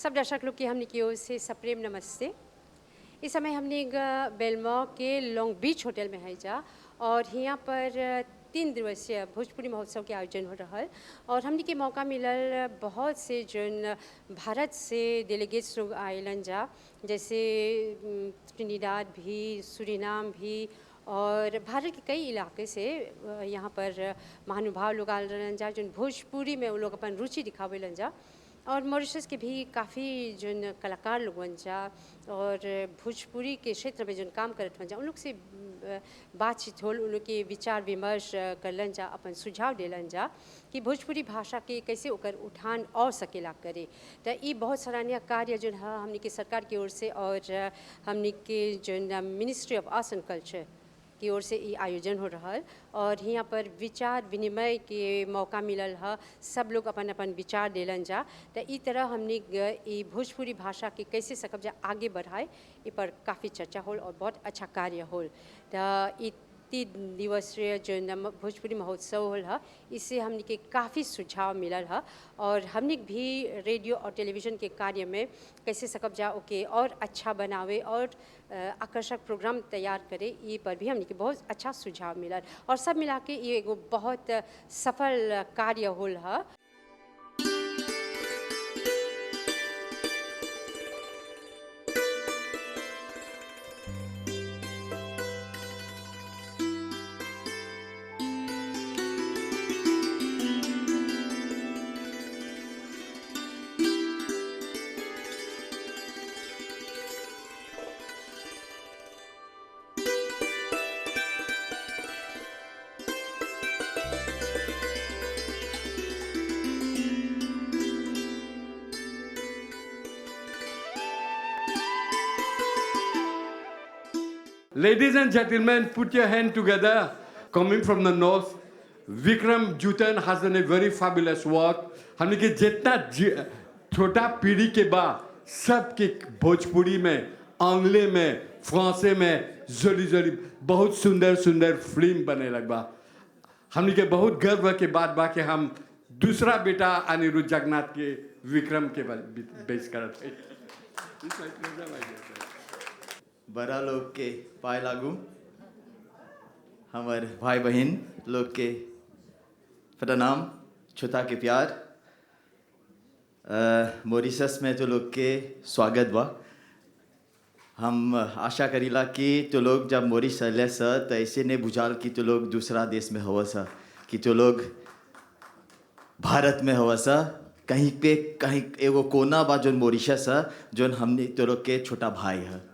सब दर्शक लोग की हमने की ओर से सप्रेम नमस्ते। इस समय हमने बेलमॉ के लॉन्ग बीच होटल में है जा और यहाँ पर 3 दिवसीय भोजपुरी महोत्सव के आयोजन हो रहा है और हमने के मौका मिलल बहुत से जन भारत से डेलीगेट्स लोग आयलन जा, जैसे ट्रिनिडाद भी, सूरीनाम भी और भारत के कई इलाके से यहाँ पर महानुभाव लोग आल रहन जा, जन भोजपुरी में वो लोग अपन रुचि दिखावेलन जा। और मॉरिशस के भी काफ़ी जन कलाकार लोग बन जा और भोजपुरी के क्षेत्र में जन काम करत बन जा, उन लोग से बातचीत होल, उन लोग के विचार विमर्श करलन जा, अपन सुझाव देलन जा कि भोजपुरी भाषा के कैसे ओकर उठान और सकेला करे। तो ये बहुत सराहनीय कार्य जन है हमने के सरकार की ओर से और हमने के जन ministry of arts and culture की ओर से ये आयोजन हो रहा है और यहाँ पर विचार विनिमय के मौका मिलल है, सब लोग अपन अपन विचार देलन जा। तो इस तरह हमने ये भोजपुरी भाषा के कैसे सकब जा आगे बढ़ाए, इस पर काफ़ी चर्चा होल और बहुत अच्छा कार्य होल। तो 3 दिवसीय जो भोजपुरी महोत्सव होल है, इससे हमने के काफ़ी सुझाव मिलल है और हमने भी रेडियो और टेलीविज़न के कार्य में कैसे सकब जा ओके और अच्छा बनावे और आकर्षक प्रोग्राम तैयार करे, ये पर भी हमने के बहुत अच्छा सुझाव मिलल और सब मिला के ये एगो बहुत सफल कार्य होल है। Ladies and gentlemen, put your hand together. Coming from the north, Vikram Jutan has done a very fabulous work. हमने के जितना छोटा पीढ़ी के बाद सबके भोजपुरी में, आंग्ले में, फ्रांसे में जोली जोली बहुत सुंदर सुंदर फिल्म बने लगवा। हमने के बहुत गर्व के बाद बा कि हम दूसरा बेटा अनिरुद्ध जगन्नाथ के विक्रम के बेच करते बड़ा लोग के पाए लागू, हमारे भाई बहन लोग के प्रणाम, छोटा के प्यार। मॉरिशस में तो लोग के स्वागत बा। हम आशा करीला कि तो लोग जब मॉरिशस अले सा तो ऐसे ने बुझाल कि तो लोग दूसरा देश में हवा सा, कि तो लोग भारत में हवा सा, कहीं पे कहीं एगो कोना बा जोन मॉरिशस है, जोन हमने तो लोग के छोटा भाई है।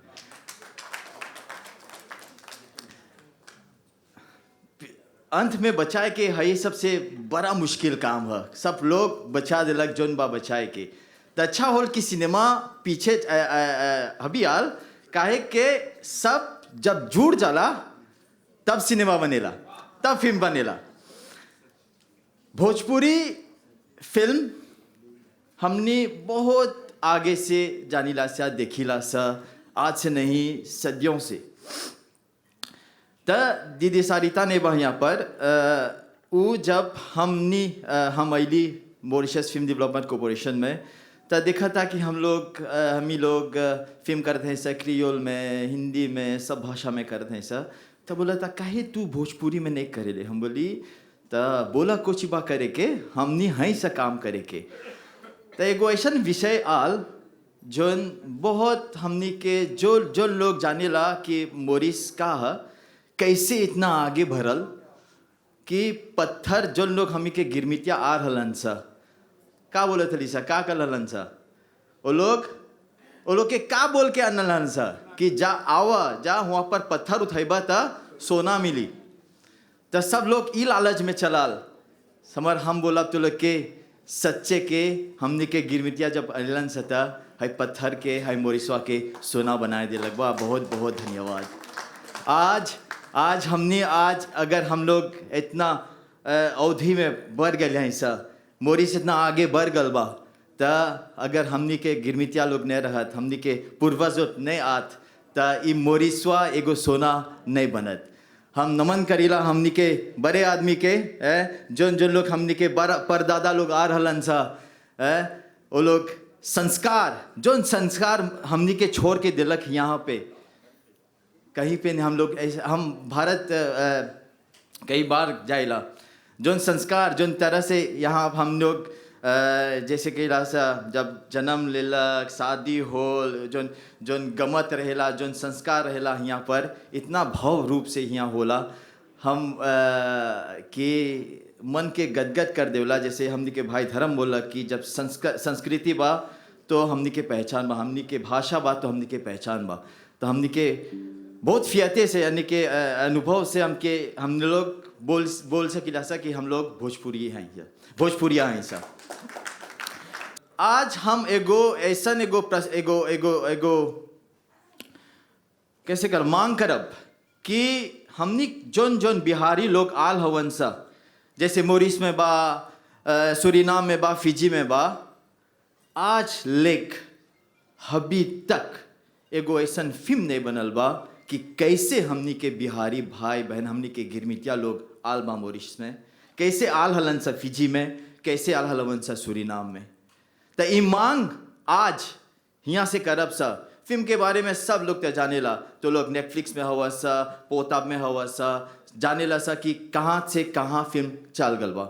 अंत में बचाए के है ये सबसे बड़ा मुश्किल काम है, सब लोग बचा दिलक जोन बा बचाए के। तो अच्छा होल कि सिनेमा पीछे अभी आल काहे के सब जब जुड़ जाला तब सिनेमा बनेला, तब फिल्म बनेला। भोजपुरी फिल्म हमने बहुत आगे से जानीला सा, देखीला सा, आज से नहीं सदियों से। तो दीदी सारिता ने यहाँ पर वो जब हम अली मॉरिशस फिल्म डेवलपमेंट कॉरपोरेशन में, तो देखा था कि हम ही लोग फिल्म करते हैं सर, क्रियोल में, हिंदी में, सब भाषा में करते हैं सर। तो बोला था काहे तू भोजपुरी में नहीं करे ले? हम बोली तो बोला कुछ बा करे के, हमनी हैं से काम करे के। तो एगो ऐसा विषय आल जोन बहुत हमनी के जो लोग जाने ला कि मॉरिस का है, कैसे इतना आगे भरल कि पत्थर जो लोग हमी के गिरमितिया आ रहलन सा, का बोले थली सा, का कर रहलन सा, वो लोग के का बोल के आनलन सा कि जा आवा, जा वहाँ पर पत्थर उठेबा ता सोना मिली। तो सब लोग ई लालच में चलाल समर। हम बोला तो लोग के सच्चे के हमने के गिरमितिया जब अलन सता है पत्थर के, है मोरिसवा के सोना बनाए दे लगवा। बहुत बहुत धन्यवाद। आज हमने अगर हम लोग इतना अवधि में बढ़ गए हैं सा, मोरिस इतना आगे बढ़ गल बा, तो अगर हमनी के गिरमितिया लोग नहीं रहत, हमनी के पूर्वज नहीं आत, तो ई मोरिसवा एगो सोना नहीं बनत। हम नमन करीला हमनी के बड़े आदमी के, जोन लोग हमनी के परदादा लोग आ रहलन सा, वो लोग संस्कार जो संस्कार हमनी के छोड़ के दिलक यहाँ पे कहीं पे नहीं। हम लोग हम भारत कई बार जाइला जोन संस्कार जोन तरह से यहाँ हम लोग जैसे कि रासा जब जन्म लेलक शादी होल जोन जोन गमत रहेला जोन संस्कार रहेला यहाँ पर इतना भाव रूप से यहाँ होला हम के मन के गदगद कर देवला। जैसे हमनी के भाई धर्म बोला कि जब संस्कृति बा तो हमनी के पहचान बा, हमनी के भाषा बा तो हमनी के पहचान बा। तो हमनी के बहुत फियते से यानी कि अनुभव से हम लोग बोल सकिला सा कि हम लोग भोजपुरी हैं, भोजपुरिया हैं सब। आज हम एगो कैसे कर मांग करब कि हमनी जोन जोन बिहारी लोग आल हवन सा, जैसे मोरिस में बा, सुरीनाम में बा, फिजी में बा, आज लेक अभी तक एगो ऐसा फिल्म नहीं बनल बा कि कैसे हमनी के बिहारी भाई बहन हमनी के गिरमिटिया लोग आल बा मोरिस में, कैसे आल हलन सा फिजी में, कैसे आल हलन सा सुरीनाम में। तो ये मांग आज यहाँ से करब सा। फिल्म के बारे में सब लोग तो जानेला, तो लोग नेटफ्लिक्स में हवा सा, पोताब में हवा सा, जानेला सा कि कहाँ से कहाँ फिल्म चल गल बा।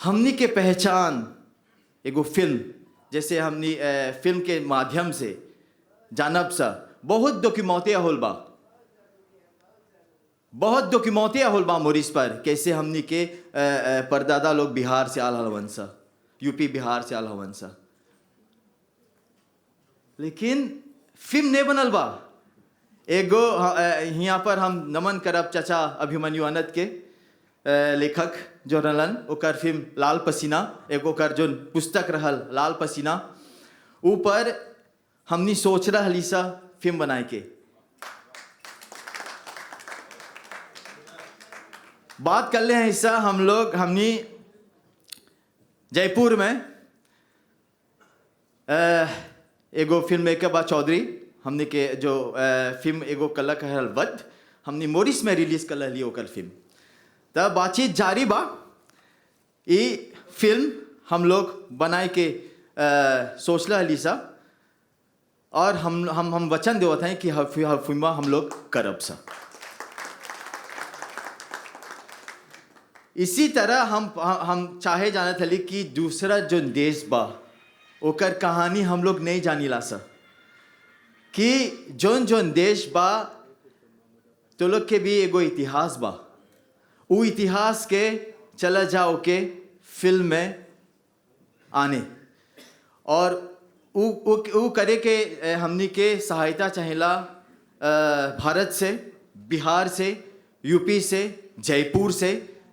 हमनी के पहचान एगो फिल्म, जैसे हमनी फिल्म के माध्यम से जानब सा बहुत डॉक्यूमेंटिया होल बा, बहुत डॉक्यूमेंटिया होल बा मोरिस पर, कैसे हमनी के परदादा लोग बिहार से आल हवन सा, यूपी बिहार से आल हवन सा, लेकिन फिल्म नहीं बनल बा। एगो यहाँ पर हम नमन करब चाचा अभिमन्यु अनंत के लेखक जो रहलन, ओकर फिल्म लाल पसीना, एगो ओकर जो पुस्तक रहल लाल पसीना, ऊपर हमनी सोच रही सा फिल्म बनाए के। बात कर ले हैं हिस्सा हमनी जयपुर में एगो फिल्म मेकर बा चौधरी, हमने के जो फिल्म एगो कलक है वध, हमने मोरिस में रिलीज कर ली ओकर फिल्म। तब बातचीत जारी बा, ये फिल्म हम लोग बनाए के सोच ली सा, और हम वचन देवत हैं कि फिल्म हम लोग करब सा। इसी तरह हम चाहे जाना थली कि दूसरा जो देश बा ओकर कहानी हम लोग नहीं जानी ला सा, कि जोन जोन देश बा तो लोग के भी एगो इतिहास बा, वो इतिहास के चला जाओ के फिल्म में आने, और वो करे के हमनी के सहायता चाहेला भारत से, बिहार से, यूपी से, जयपुर से,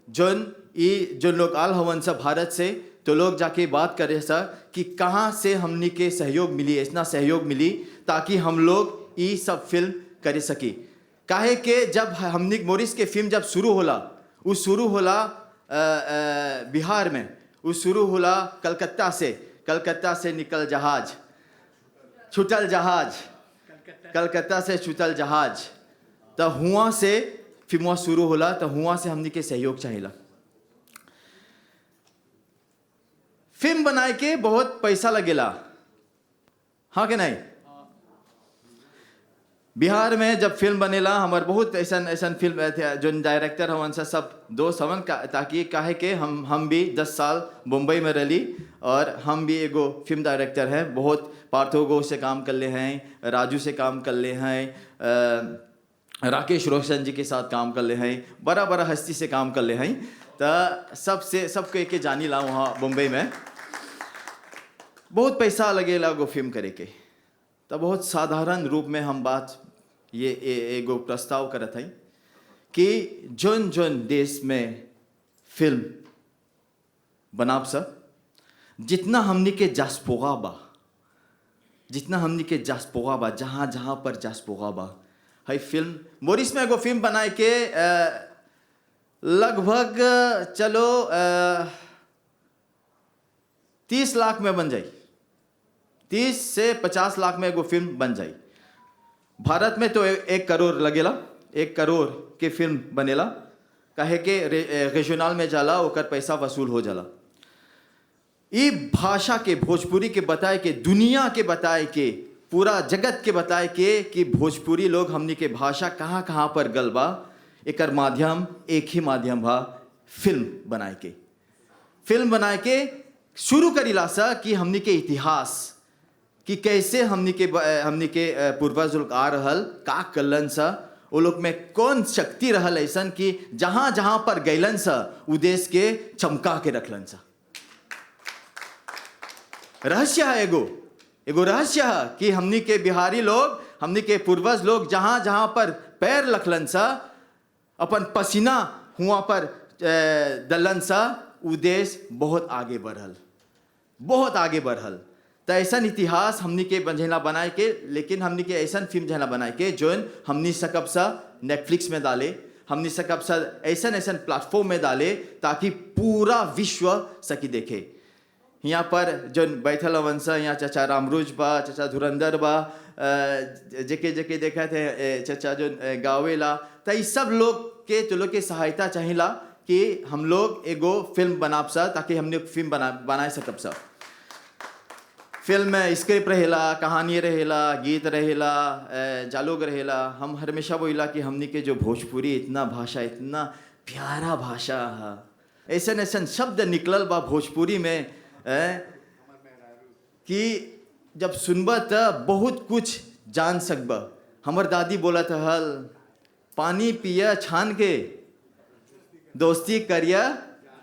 जो लोग आल हवन सा भारत से, तो लोग जाके बात करे सा कि कहाँ से हमनी के सहयोग मिली, इतना सहयोग मिली ताकि हम लोग ये सब फिल्म करे सकी। काहे के जब हमनी मोरिस के फिल्म जब शुरू होला, वो शुरू होला बिहार में, वो शुरू होला कलकत्ता से निकल जहाज, छूटल जहाज, कलकत्ता से छूटल जहाज, तो हुआ से फिल्म शुरू होला, तो हुआ से हमनी के सहयोग चाहिए। फिल्म बनाए के बहुत पैसा लगेला, हाँ कि नहीं? बिहार में जब फिल्म बनेला, हमार बहुत ऐसा फिल्म थे जो डायरेक्टर हवन सा सब दोस्त हवन, ताकि काहे के हम भी 10 साल मुंबई में रही, और हम भी एगो फिल्म डायरेक्टर हैं, बहुत पार्थो से काम कर ले हैं, राजू से काम कर ले हैं, राकेश रोशन जी के साथ काम कर ले हैं, बड़ा हस्ती से काम कर ले हैं। तो सबको एक जानी ला वहाँ मुंबई में बहुत पैसा लगेला एगो फिल्म करे के। तो बहुत साधारण रूप में हम बात ये एगो प्रस्ताव करत हैं कि जोन जोन देश में फिल्म बनाब सा, जितना हमनी के जासपोगा बा, जितना हमनी के जासपोगा बा, जहाँ जहाँ पर जासपोगा बा, है फिल्म मोरिस में एगो फिल्म बनाए के लगभग चलो 30 लाख में बन जाए, 30 से 50 लाख में एगो फिल्म बन जाए। भारत में तो 1 करोड़ लगेला, 1 करोड़ के फिल्म बनेला, काहे के रीजनल में जाला ओकर पैसा वसूल हो जाला। ई भाषा के भोजपुरी के बताए के दुनिया के बताए के पूरा जगत के बताए के कि भोजपुरी लोग हमनी के भाषा कहाँ कहाँ पर गल बा। एकर माध्यम एक ही माध्यम बा, फिल्म बनाए के शुरू करीला सा कि हमनी के इतिहास कि कैसे हमनी के पूर्वज लोग आ रहल का कलन सा, वो लोग में कौन शक्ति रहल ऐसन कि जहाँ जहाँ पर गैलन सा उ देश के चमका के रखलन सा। रहस्य है एगो रहस्य है कि हमनी के बिहारी लोग, हमनी के पूर्वज लोग जहाँ जहाँ पर पैर रखलन सा, अपन पसीना हुआ पर दलन सा, उ देश बहुत आगे बढ़ल। तो ऐसा इतिहास हमनी के बंझेला बनाए के, लेकिन हमनी के ऐसा फिल्म जहला बनाए के जोन हमनी सकब सा नेटफ्लिक्स में डाले, हमनी सकब सा ऐसा प्लेटफॉर्म में डाले ताकि पूरा विश्व सकी देखे। यहाँ पर जोन बैठल हवन सा, यहाँ चाचा रामरुज बा, चाचा धुरंधर बा, जेके देखा थे चाचा जो गावेला, तो इस सब लोग के तो लोग के सहायता चाहिला कि हम लोग एगो फिल्म बनाब सा ताकि हमने फिल्म बनाए सकब सा। फिल्म में स्क्रिप्ट रहेला, कहानी रहेला, गीत रहेला, जालोग रहेला। हम हमेशा बोला कि हमने के जो भोजपुरी इतना प्यारा भाषा है, ऐसा शब्द निकलल बा भोजपुरी में कि जब सुनबा त बहुत कुछ जान सकबा। हमर दादी बोलत हल, पानी पिया छान के, दोस्ती करिया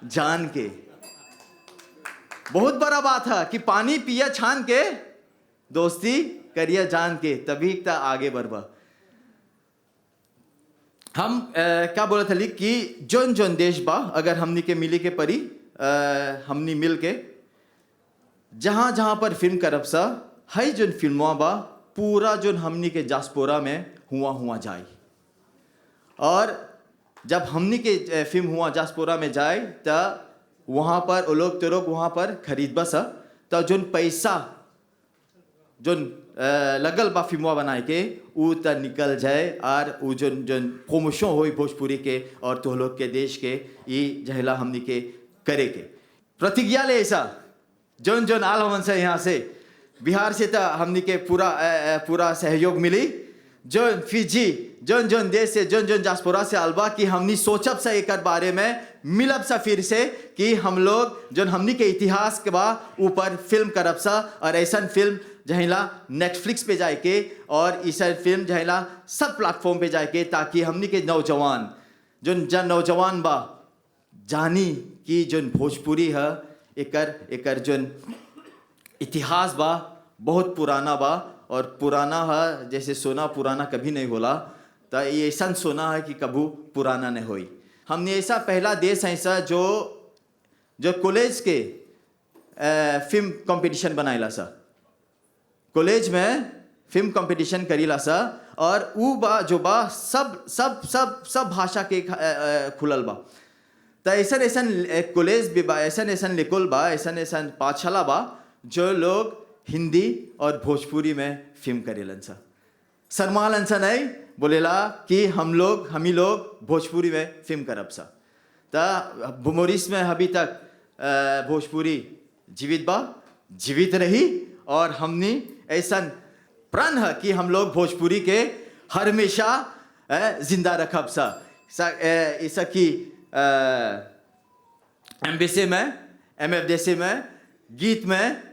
जान के। बहुत बड़ा बात है कि पानी पिया छान के, दोस्ती करिया जान के, तभी तक आगे बढ़बा। हम क्या बोला था कि जोन देश बा अगर हमनी के मिली के परी, हमनी मिल के जहाँ जहाँ पर फिल्म करब सा, है जोन फिल्मवा बा पूरा जोन हमनी के जासपोरा में हुआ जाए। और जब हमनी के फिल्म हुआ जासपोरा में जाए तो वहाँ पर वो लोग वहाँ पर खरीदबा सा, तो जोन पैसा जोन लगल बा फिल्मवा बनाए के उ त निकल जाए, और उ जोन प्रमोशन हो भोजपुरी के और तो लोग के देश के, ये जहला हमनी के करे के प्रतिज्ञा ले। ऐसा जोन आल हमन से यहाँ से बिहार से तो हमनी के पूरा सहयोग मिली। जोन फिजी जोन देश से जोन जासपोरा से अलबा कि हमनी सोचब सा एक बारे में मिलब सा फिर से कि हम लोग जोन हमनी के इतिहास के बा ऊपर फिल्म करब सा, और ऐसा फिल्म जहिला नेटफ्लिक्स पे जाए के और ऐसा फिल्म जहिला सब प्लेटफॉर्म पे जाए के, ताकि हमनी के नौजवान जोन नौजवान बा जानी कि जोन भोजपुरी है एकर जोन इतिहास बा बहुत पुराना बा, और पुराना है जैसे सोना पुराना कभी नहीं होला, तो ये ऐसा सोना है कि कभी पुराना नहीं होई। हमने ऐसा पहला देश है ऐसा जो कॉलेज के फिल्म कंपटीशन बनाइला सा, कॉलेज में फिल्म कंपटीशन करीला सा, और उ बा जो बा सब भाषा के खुलल बा। तो ऐसा कॉलेज भी बा, ऐसा लिखल बा, ऐसा पाठशाला बा जो लोग हिंदी और भोजपुरी में फिल्म करेलन सा। शर्मालन सा नहीं बोलेला कि हम लोग भोजपुरी में फिल्म करब सा। तो मोरिस में अभी तक भोजपुरी जीवित बा, जीवित रही, और हमने ऐसा प्रण है कि हम लोग भोजपुरी के हमेशा जिंदा रखब सा। ऐसा कि एमबीसी में, एमएफडीसी में, गीत में,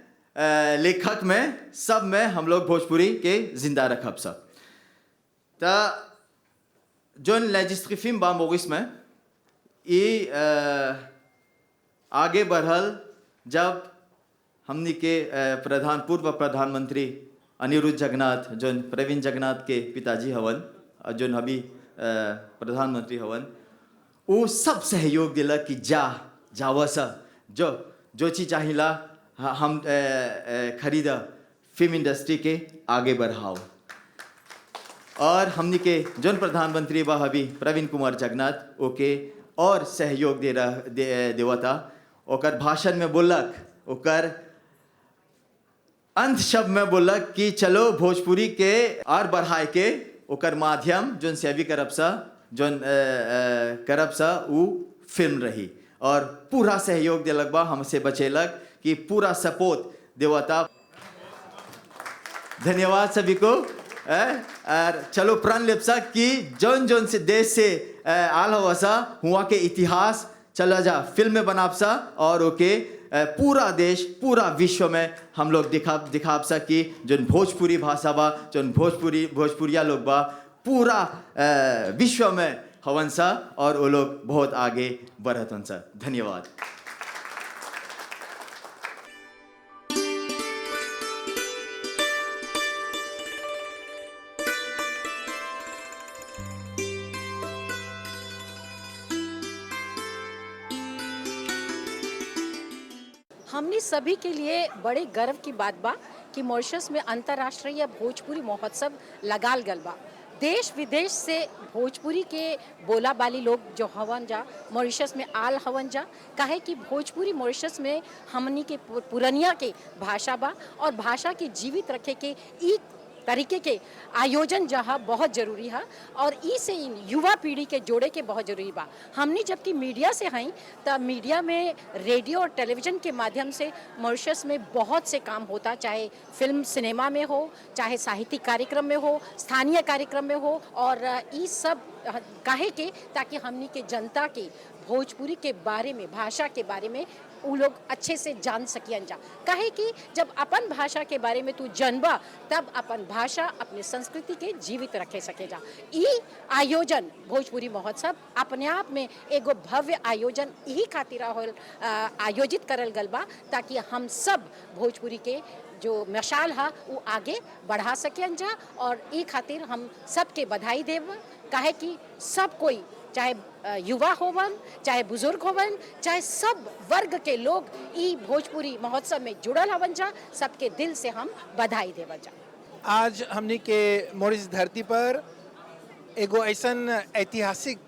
लेखक में, सब में हम लोग भोजपुरी के जिंदा रखब सा। तो जोन लेजिस्ट्री फिल्म बा मोरिस में ये आगे बढ़ल जब हमनी के पूर्व प्रधानमंत्री अनिरुद्ध जगन्नाथ, जोन प्रवीण जगन्नाथ के पिताजी हवन, जोन अभी प्रधानमंत्री हवन, वो सब सहयोग दिला कि जावा सा, जो चीज़ चाहिला हम खरीदा, फिल्म इंडस्ट्री के आगे बढ़ाओ। और हमनी के जोन प्रधानमंत्री बा अभी प्रवीण कुमार जगन्नाथ ओके और सहयोग देवा था। ओकर भाषण में बोलक, ओकर अंत शब्द में बोलक कि चलो भोजपुरी के और बढ़ाए के ओकर माध्यम जोन सेवी करब सा, जोन करब सा उ फिल्म रही, और पूरा सहयोग दिलक बा, हमसे बचेलक कि पूरा सपोर्ट देवता। धन्यवाद सभी को। और चलो प्रण लेप्सा कि जौन जौन से देश से आल हवसा हुआ के इतिहास चला जा फिल्म में बनापसा और ओके पूरा देश पूरा विश्व में हम लोग दिखापसा कि जौन भोजपुरी भाषा बा जौन भोजपुरिया लोग बा पूरा विश्व में हवंसा और वो लोग बहुत आगे बढ़त हंसा। धन्यवाद। हमने सभी के लिए बड़े गर्व की बात बा कि मॉरिशस में अंतर्राष्ट्रीय भोजपुरी महोत्सव लगाल गल बा। देश विदेश से भोजपुरी के बोला बाली लोग जो हवन जा मॉरिशस में आल हवन जा, काहे कि भोजपुरी मॉरिशस में हमनी के पुरनिया के भाषा बा और भाषा के जीवित रखे के एक तरीके के आयोजन जहाँ बहुत ज़रूरी है और इसे युवा पीढ़ी के जोड़े के बहुत ज़रूरी बा। हमने जबकि मीडिया से हैं तब मीडिया में रेडियो और टेलीविज़न के माध्यम से मॉरिशस में बहुत से काम होता, चाहे फिल्म सिनेमा में हो, चाहे साहित्यिक कार्यक्रम में हो, स्थानीय कार्यक्रम में हो, और ये सब काहे के ताकि हमनी के जनता के भोजपुरी के बारे में भाषा के बारे में वो लोग अच्छे से जान सकियन जा। काहे कि जब अपन भाषा के बारे में तू जानबा तब अपन भाषा अपने संस्कृति के जीवित रखे सके जा। ई आयोजन भोजपुरी महोत्सव अपने आप में एगो भव्य आयोजन यही खातिर आयोजित करल गल बा ताकि हम सब भोजपुरी के जो मशाल है वो आगे बढ़ा सकें जा। और ई खातिर हम सबके बधाई देव, काहे कि सब कोई चाहे युवा होवन चाहे बुजुर्ग होवन चाहे सब वर्ग के लोग ई भोजपुरी महोत्सव में जुड़ल हवन जा, सबके दिल से हम बधाई देव जा। आज हमने के मॉरिशस धरती पर एगो ऐसन ऐतिहासिक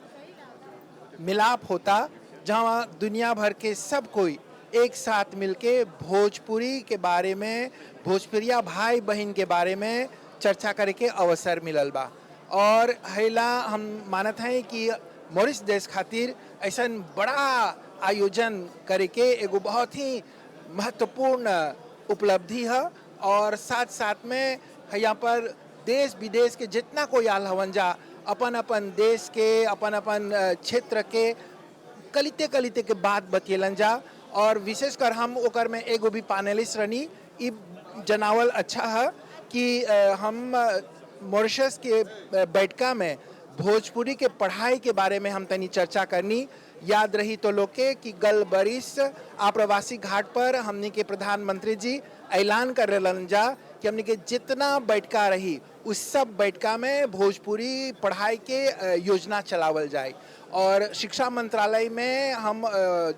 मिलाप होता जहाँ दुनिया भर के सब कोई एक साथ मिलके भोजपुरी के बारे में, भोजपुरिया भाई बहन के बारे में चर्चा करे के अवसर मिलल बा। और हैला हम मानत हैं कि मॉरिशस देश खातिर ऐसा बड़ा आयोजन करे के एगो बहुत ही महत्वपूर्ण उपलब्धि है। और साथ साथ में यहाँ पर देश विदेश के जितना कोई आल हवन जा अपन अपन देश के अपन अपन क्षेत्र के कलिते कलिते के बात बतियलन जा। और विशेषकर हम ओकर में एगो भी पैनलिस्ट रनी ई जनावल अच्छा है कि हम मॉरिशस के बैठका में भोजपुरी के पढ़ाई के बारे में हम तनी चर्चा करनी। याद रही तो लोग के कि गल बरिस आप्रवासी घाट पर हमने के प्रधानमंत्री जी ऐलान कर रहे जा कि हमने के जितना बैठका रही उस सब बैठका में भोजपुरी पढ़ाई के योजना चलावल जाए। और शिक्षा मंत्रालय में हम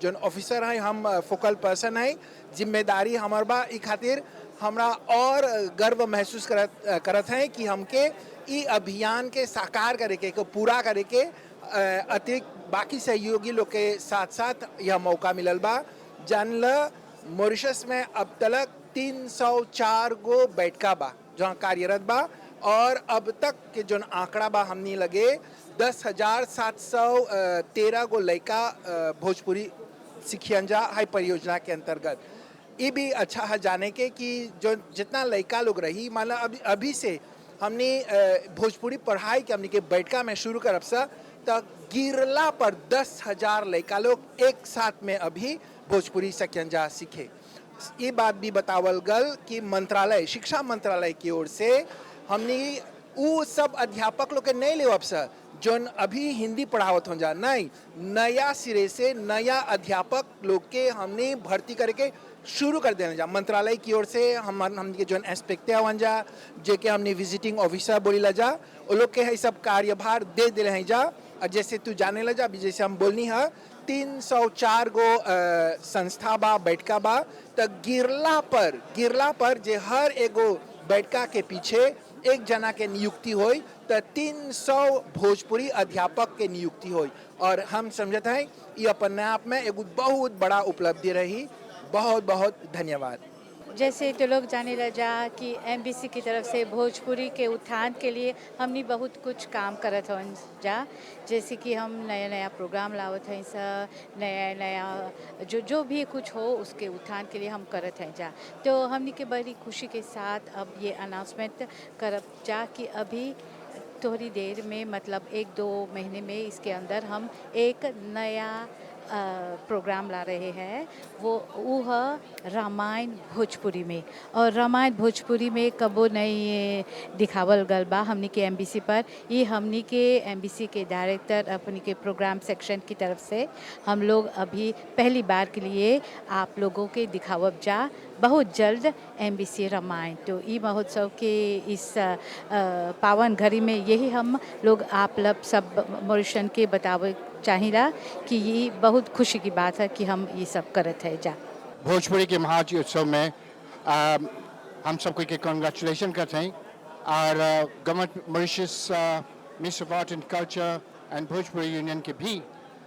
जो ऑफिसर हैं, हम फोकल पर्सन हैं, जिम्मेदारी हमार बा। ई खातिर हमरा और गर्व महसूस करत हैं कि हमके ई अभियान के साकार करे के पूरा करे के अतिरिक्त बाकी सहयोगी लोग के साथ साथ यह मौका मिलल बा। जानल मॉरिशस में अब तक 304 गो बैठका बा जहाँ कार्यरत बा और अब तक के जो आंकड़ा बा हमनी लगे 10,713 गो लड़का भोजपुरी सिखियन जा हाई परियोजना के अंतर्गत। ये भी अच्छा है जाने के कि जो जितना लड़का लोग रही माना अभी से हमने भोजपुरी पढ़ाई के हमने के बैठका में शुरू करब सा तक गिरला पर 10,000 लड़का लोग एक साथ में अभी भोजपुरी सकियंजा सीखे। ये बात भी बतावल गल कि मंत्रालय शिक्षा मंत्रालय की ओर से हमने वो सब अध्यापक लोग के नहीं ले सा जोन अभी हिंदी पढ़ावत हो जा, नहीं नया सिरे से नया अध्यापक लोग के हमने भर्ती करके शुरू कर देना जा। मंत्रालय की ओर से हम के जो एस्पेक्ट हवन जा जे के हमने विजिटिंग ऑफिसर बोली ला जा वो लोग के है सब कार्यभार दे दे रहे जा। और जैसे तू जाने लगा जैसे हम बोलनी है 304 गो संस्था बा बैठका बा तो गिरला पर जे हर एगो बैठका के पीछे एक जना के नियुक्ति होई तो 300 भोजपुरी अध्यापक के नियुक्ति होई। और हम समझते हैं ये अपने आप में एक बहुत बड़ा उपलब्धि रही। बहुत बहुत धन्यवाद। जैसे तो लोग जाने लगा कि एमबीसी की तरफ से भोजपुरी के उत्थान के लिए हमने बहुत कुछ काम करत हन जा, जैसे कि हम नया नया प्रोग्राम लावत हैं सा, नया नया जो भी कुछ हो उसके उत्थान के लिए हम करत हैं जा। तो हमने के बड़ी खुशी के साथ अब ये अनाउंसमेंट करब जा कि अभी थोड़ी देर में मतलब 1-2 महीने में इसके अंदर हम एक नया प्रोग्राम ला रहे हैं। वो है रामायण भोजपुरी में, और रामायण भोजपुरी में कबो नहीं दिखावल गल बा हमनी के एमबीसी पर। ये हमनी के एमबीसी के डायरेक्टर अपनी के प्रोग्राम सेक्शन की तरफ से हम लोग अभी पहली बार के लिए आप लोगों के दिखावब जा बहुत जल्द एमबीसी रामायण। तो ई महोत्सव के इस पावन घड़ी में यही हम लोग आप लोग सब मॉरिशन के बतावे चाहिला कि ये बहुत खुशी की बात है कि हम ये सब करत है जा। भोजपुरी के महाउत्सव में हम सबको के कॉन्ग्रेचुलेशन करते हैं, और government Mauritius ministry of art and culture and Bhojpuri union के भी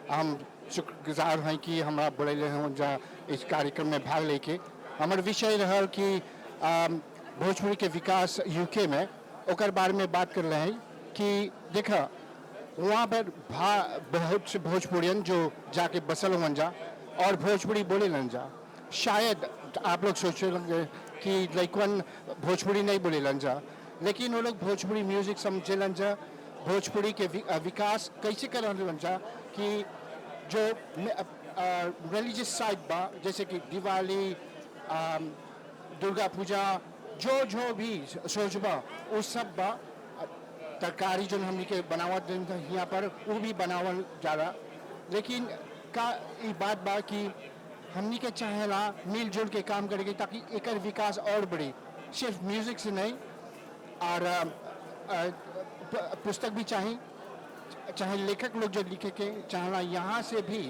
हम शुक्रगुजार हैं कि हमारा बुलाइले हैं जा इस कार्यक्रम में भाग लेके। हमारा विषय रहा कि भोजपुरी के विकास यूके में ओकर बारे में बात कर रहे हैं कि देखा वहाँ पर बहुत से भोजपुरियन जो जाके बसल हुआ जा और भोजपुरी बोले लन जा। शायद आप लोग सोच रहे कि लाइकवन भोजपुरी नहीं बोले लन जा, लेकिन वो लोग भोजपुरी म्यूजिक समझे लन जा, भोजपुरी के विकास कैसे कर लन जा कि जो रिलीजियस साइड बा, जैसे कि दिवाली, दुर्गा पूजा, जो भी सोचबा वो सब बा। तरकारी जो हमने के बनावट यहाँ पर वो भी बनावल जा रहा, लेकिन का ये बात बा कि हमने के चाहेला मिलजुल के काम करेंगे ताकि एक विकास और बढ़े, सिर्फ म्यूजिक से नहीं। और पुस्तक भी चाहिए, चाहे लेखक लोग जो लिखे के चाहेला यहाँ से भी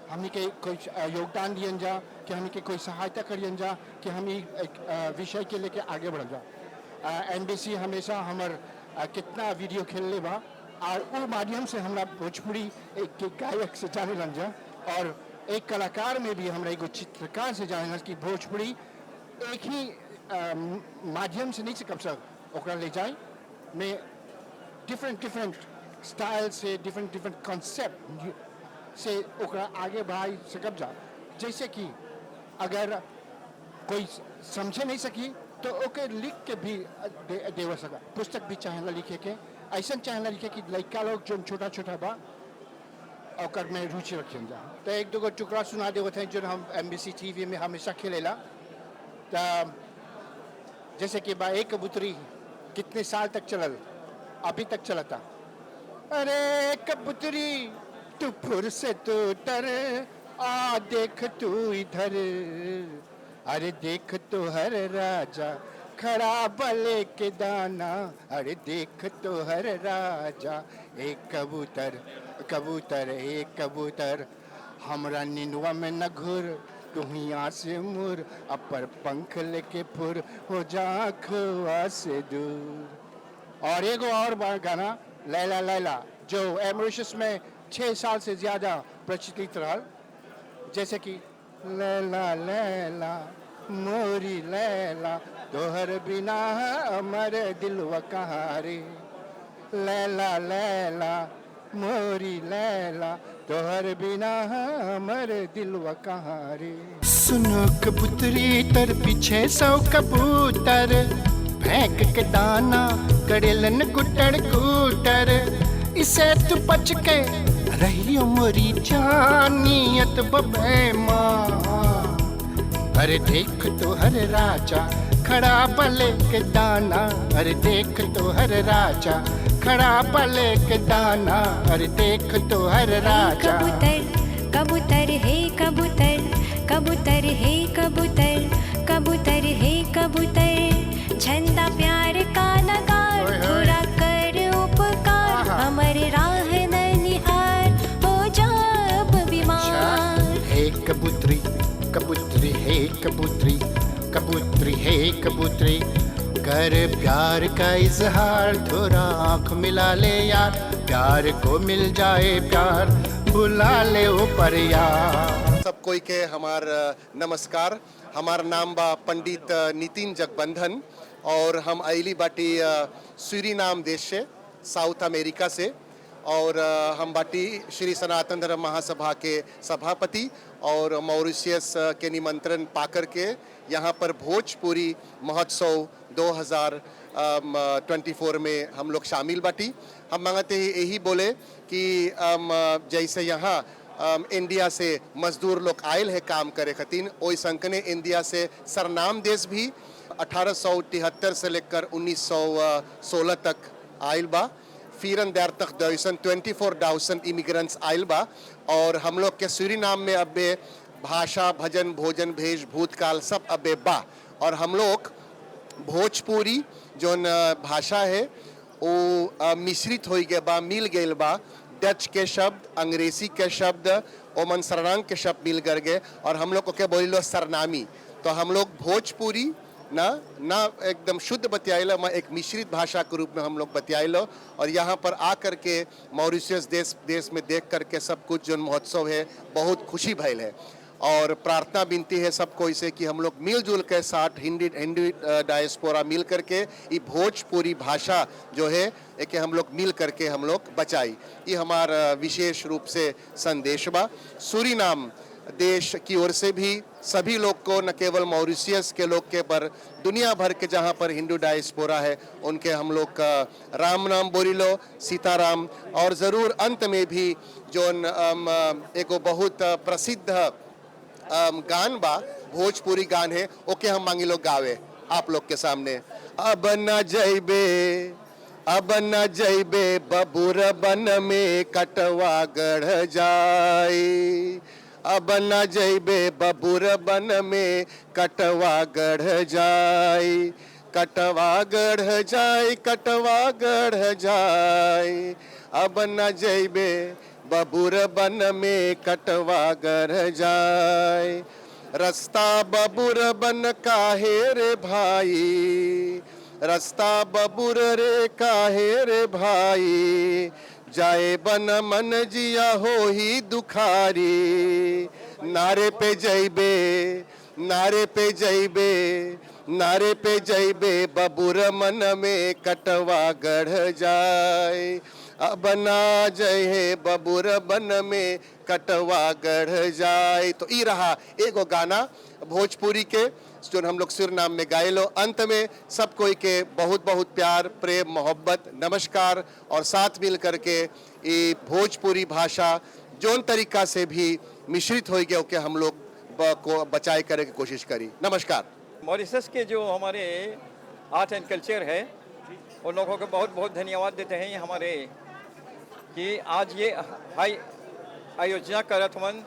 हमने के कोई योगदान दियन जा, कि हमने के कोई सहायता करियन जा कि हम एक विषय के लेके आगे बढ़ जा। एनबीसी हमेशा हमार कितना वीडियो खेलने बा, और वो माध्यम से हमरा भोजपुरी एक गायक से जाने लग जा, और एक कलाकार में भी हमरा एगो चित्रकार से जाने लग कि भोजपुरी एक ही माध्यम से नहीं सकब सक ओकरा ले जाए में डिफरेंट स्टाइल से डिफरेंट कॉन्सेप्ट से ओकरा आगे बढ़ाई सकब जा। जैसे कि अगर कोई समझे नहीं सकी तो ओके लिख के भी देव सका, पुस्तक भी चाहेला लिखे के, ऐसा चाहेला लिखे कि लड़का लोग जो छोटा छोटा बा और में रुचि रखें जा। तो एक दो टुकड़ा सुना देवत हैं जो हम एमबीसी टीवी में हमेशा खेलेला। तो जैसे कि बा एक कबूतरी कितने साल तक चलल, अभी तक चलता। अरे कबूतरी तू फुर से तू तर आ देख तू इधर, अरे देख तो हर राजा खड़ा भले के दाना, अरे देख तो हर राजा एक कबूतर कबूतर एक कबूतर हमरा नींदवा में न घुर, तू यहाँ से मुर अपर पंख लेके फुर हो जा खुआ से दूर। और एक और बार गाना लैला लैला जो मॉरिशस में 6 साल से ज़्यादा प्रचलित रहा, जैसे कि लैला लैला मोरी लैला तोहर बिना हमर दिलवा कहाँ रे, लैला लैला मोरी लैला तोहर बिना हमर दिलवा कहाँ रे। सुनो कबूतरी तर पीछे 100 कबूतर, फेंक के दाना करेलन गुटर गुटर, इसे तू बच के रहियो मोरी जानियत बबे माँ। अरे देख तो हर राजा खड़ा भले के दाना, अरे देख तो हर राजा खड़ा भले के दाना, अरे देख तो हर राजा। कबूतर कबूतर है कबूतर, कबूतर है कबूतर, कबूतर है कबूतर, झंडा प्यार का नगार, पूरा कर उपकार, हमर राह न निहार, हो जाब बीमार। हे कबूतरी कबूतरी है कबूतरी, कबूतरी है कबूतरी, कर प्यार का इजहार, थोड़ा आँख मिला ले यार, प्यार को मिल जाए प्यार, बुला ले ऊपर यार। सब कोई के हमार नमस्कार। हमार नाम बा पंडित नितिन जगबंधन और हम आइली बाटी सूरीनाम देश से, साउथ अमेरिका से। और हम बाटी श्री सनातन धर्म महासभा के सभापति और मॉरिशस के निमंत्रण पाकर के यहाँ पर भोजपुरी महोत्सव 2024 में हम लोग शामिल बाटी। हम मांगते ही यही बोले कि जैसे यहाँ इंडिया से मजदूर लोग आयल है काम करे खातिर, ओई संकने इंडिया से सरनाम देश भी 1873 से लेकर 1916 तक आयल बा। 24,000 इमिग्रेंट्स आयल बा। और हम लोग के सूरीनाम में अबे भाषा, भजन, भोजन, भेष, भूतकाल सब अबे बा। और हम लोग भोजपुरी जोन भाषा है वो मिश्रित हो गए बा, मिल गए बा। डच के शब्द, अंग्रेजी के शब्द, ओमन सरनांग के शब्द मिल कर गए और हम लोग को क्या बोली लो सरनामी। तो हम लोग भोजपुरी ना एकदम शुद्ध बतियाइलो, एक मिश्रित भाषा के रूप में हम लोग बतियाइलो। और यहाँ पर आकर के मॉरिशस देश में देख करके सब कुछ जो महोत्सव है बहुत खुशी भइल है। और प्रार्थना विनती है सबको इसे कि हम लोग मिलजुल के साथ हिंदी डायस्पोरा मिल करके ये भोजपुरी भाषा जो है कि हम लोग मिल करके हम लोग बचाई। ये हमारा विशेष रूप से संदेश बा। सूरीनाम देश की ओर से भी सभी लोग को, न केवल मॉरिशस के लोग के पर दुनिया भर के जहाँ पर हिंदू डायस्पोरा है उनके हम लोग का राम नाम बोली लो, सीताराम। और ज़रूर अंत में भी जो एक बहुत प्रसिद्ध गान बा, भोजपुरी गान है, ओके हम मांगी लोग गावे आप लोग के सामने। अब न जइबे बबुर बन में कटवा गढ़ जाए। अब न जइबे बबुर बन में कटवा गढ़ जाए। कटवा गढ़ जाए, कटवा गढ़ जाए। अब न जइबे बबुर बन में कटवा गढ़ जाए। रास्ता बबुर बन काहे रे भाई, रास्ता बबुर रे काहे रे भाई। जाए बन मन जिया हो ही दुखारी। नारे पे जइबे, नारे पे जइबे, नारे पे जइबे बबुर मन में कटवा गढ़ जाए। अब ना जय बबुर बन में कटवा गढ़ जाए। तो ई रहा एगो गाना भोजपुरी के जो हम लोग सूरीनाम में गाए लो। अंत में सब कोई के बहुत बहुत प्यार, प्रेम, मोहब्बत, नमस्कार। और साथ मिल करके ये भोजपुरी भाषा जोन तरीका से भी मिश्रित हो गया कि हम लोग को बचाए करे की कोशिश करी। नमस्कार। मॉरिशस के जो हमारे आर्ट एंड कल्चर है उन लोगों को बहुत बहुत धन्यवाद देते हैं हमारे कि आज ये हाई आयोजना करत मन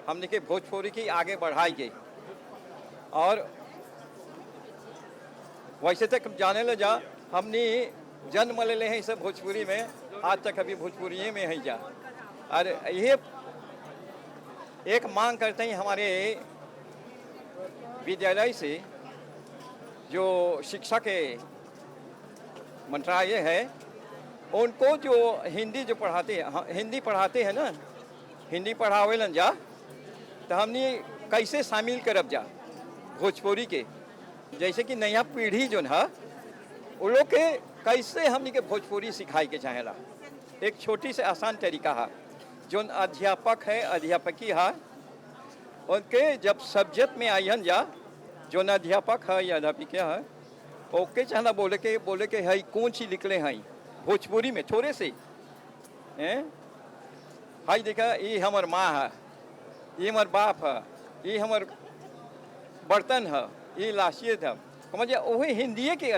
हमने के भोजपुरी की आगे बढ़ाई गई। और वैसे तक जाने ले जा हमने जन्म ले हैं सब भोजपुरी में, आज तक अभी भोजपुरी में ही जा। और ये एक मांग करते हैं हमारे विद्यालय से, जो शिक्षा के मंत्रालय है उनको जो हिंदी जो पढ़ाते हैं, हिंदी पढ़ाते हैं ना, हिंदी पढ़ावे लन जा, तो हमने कैसे शामिल करब जा भोजपुरी के। जैसे कि नया पीढ़ी जो है वो लोग के कैसे हमने के भोजपुरी सिखाई के चाहेला। एक छोटी से आसान तरीका है, जो अध्यापक है, अध्यापकी है, उनके जब सब्जेक्ट में आयन जा, जो अध्यापक है या अध्यापिका है, ओके चाहना बोले के है कौन सी निकले हैं भोजपुरी में थोड़े से हैं। हाई देखा ये हमार माँ है, ये हमार बाप है, ये हमार बर्तन है, ये लाशियत है। समझे वही हिंदी के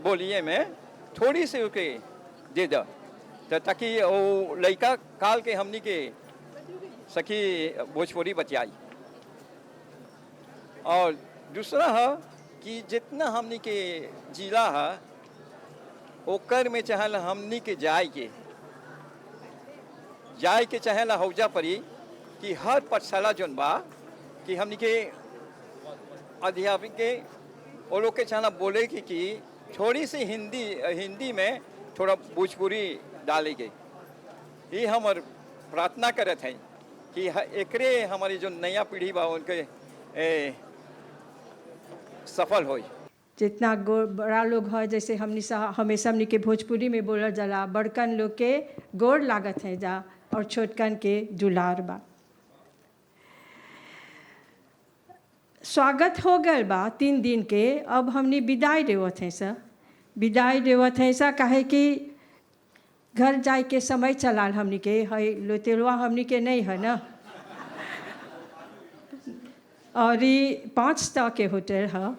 बोलिए में थोड़ी सी उके दे दो, तो ताकि वो लड़का काल के हमनी के सखी भोजपुरी बचाई। और दूसरा है कि जितना हमनी के जिला है ओकर में चाहे हमनी के जाए के चाहे हौजा परी कि हर पाठशाला जोन बा कि हमनी के अध्यापक के वो लोग के चाहना बोले कि थोड़ी सी हिंदी में थोड़ा भोजपुरी डाले गई। ये हमार प्रार्थना करत हैं कि एकरे हमारी जो नया पीढ़ी बा उनके सफल होई। जितना बड़ा लोग है जैसे हमेशा हमनी के भोजपुरी में बोला जाला बड़कन लोग के गोड़ लागत है जा और छोटकन के दुलार बा। स्वागत हो गल बा 3 दिन के, अब हमनी विदाई देवत हैं सा, विदाई देवत हैं सा काहे कि घर जाए के समय चलाल हमनी के है, लोतेलवा हमनी के नहीं है ना। और ये 5 स्टार के होटल है,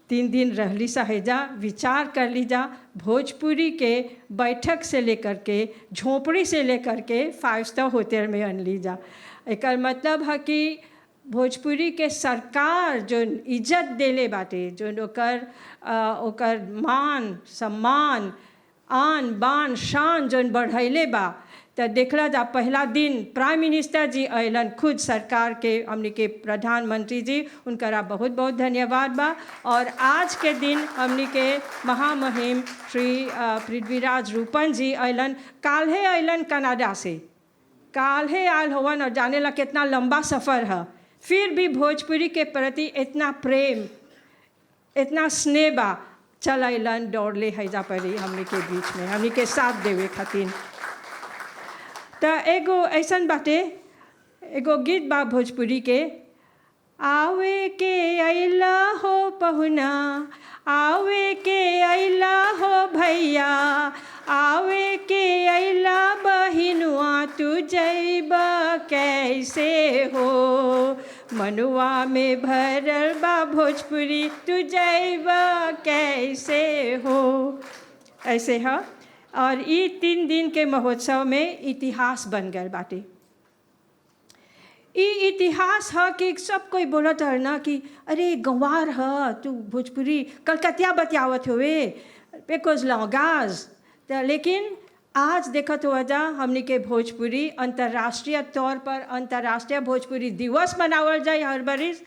3 दिन रह ली सा है जा, विचार कर लीजा भोजपुरी के बैठक से लेकर के झोपड़ी से लेकर के 5 स्टार होटल में अन लीजा। एक मतलब है कि भोजपुरी के सरकार जो इज्जत देले बाटे, जो ओकर मान सम्मान आन बान शान जो बढ़ैले बा, तो देखला जा पहला दिन प्राइम मिनिस्टर जी अलन खुद सरकार के, हमने के प्रधानमंत्री जी उनका बहुत बहुत धन्यवाद बा। और आज के दिन हमने के महामहिम श्री पृथ्वीराज रूपन जी अलन, काल्हे अलन कनाडा से, काल्हे आयल होवन और जाने ला कितना लंबा सफ़र है, फिर भी भोजपुरी के प्रति इतना प्रेम इतना स्नेह बा, चल अलन दौड़ ले हैजा पड़ी हमने के बीच में, हमने के साथ देवे खातिर। तो एगो ऐसन बाटे, एगो गीत बा भोजपुरी के, आवे के अइला हो पहुना, आवे के अइला हो भैया, आवे के अइला बहिनुआ, तू जइबा कैसे हो, मनुआ में भरल बा भोजपुरी, तू जइबा कैसे हो। ऐसे है। और ये 3 दिन के महोत्सव में इतिहास बन गए बाटे। ये इतिहास है कि सब कोई बोलत है ना कि अरे गंवार है तू भोजपुरी कलकतिया बतियावत हुए बिकॉज लॉन्गाज, लेकिन आज देखत हुआ जा हमने के भोजपुरी अंतर्राष्ट्रीय तौर पर अंतर्राष्ट्रीय भोजपुरी दिवस मनावल जाए हर बरिस,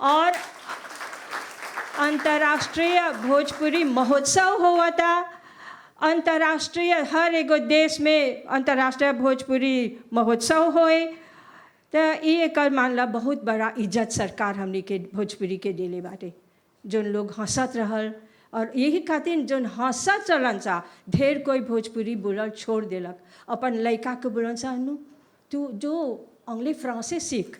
और अंतर्राष्ट्रीय भोजपुरी महोत्सव हुआ था। अंतर्राष्ट्रीय हर एगो देश में अंतर्राष्ट्रीय भोजपुरी महोत्सव होए, तो ये कर मानला बहुत बड़ा इज्जत सरकार हमने के भोजपुरी के दिले बाटे। जोन लोग हंसत रहल और यही खातिर जोन हंसत चलन सा, ढेर कोई भोजपुरी बोलल छोड़ देलक, अपन लड़का के बोलन सा नु तू जो अंग्रेजी फ्रांसे सीख,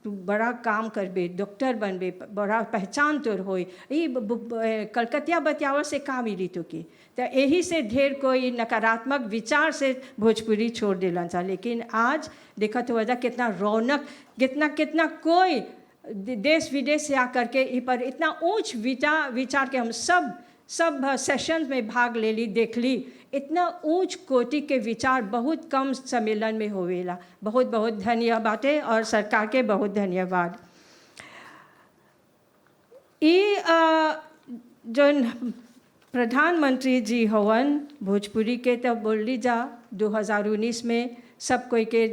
तू बड़ा काम करबे, डॉक्टर बनबे, बड़ा पहचान तोर होई, ये कलकतिया बतियावल से काम मिली तो की। तो यही से ढेर कोई नकारात्मक विचार से भोजपुरी छोड़ दिलन सा। लेकिन आज देखत हुआ जा कितना रौनक, कितना कोई देश विदेश से आकर के इ पर इतना ऊंच विचार के हम सब सेशन में भाग ले ली, देख ली, इतना ऊंच कोटि के विचार बहुत कम सम्मेलन में होवेला। बहुत बहुत धन्यवाद है और सरकार के बहुत धन्यवाद। ये जो प्रधानमंत्री जी हवन भोजपुरी के, तो बोल ली जा 2019 में सब कोई के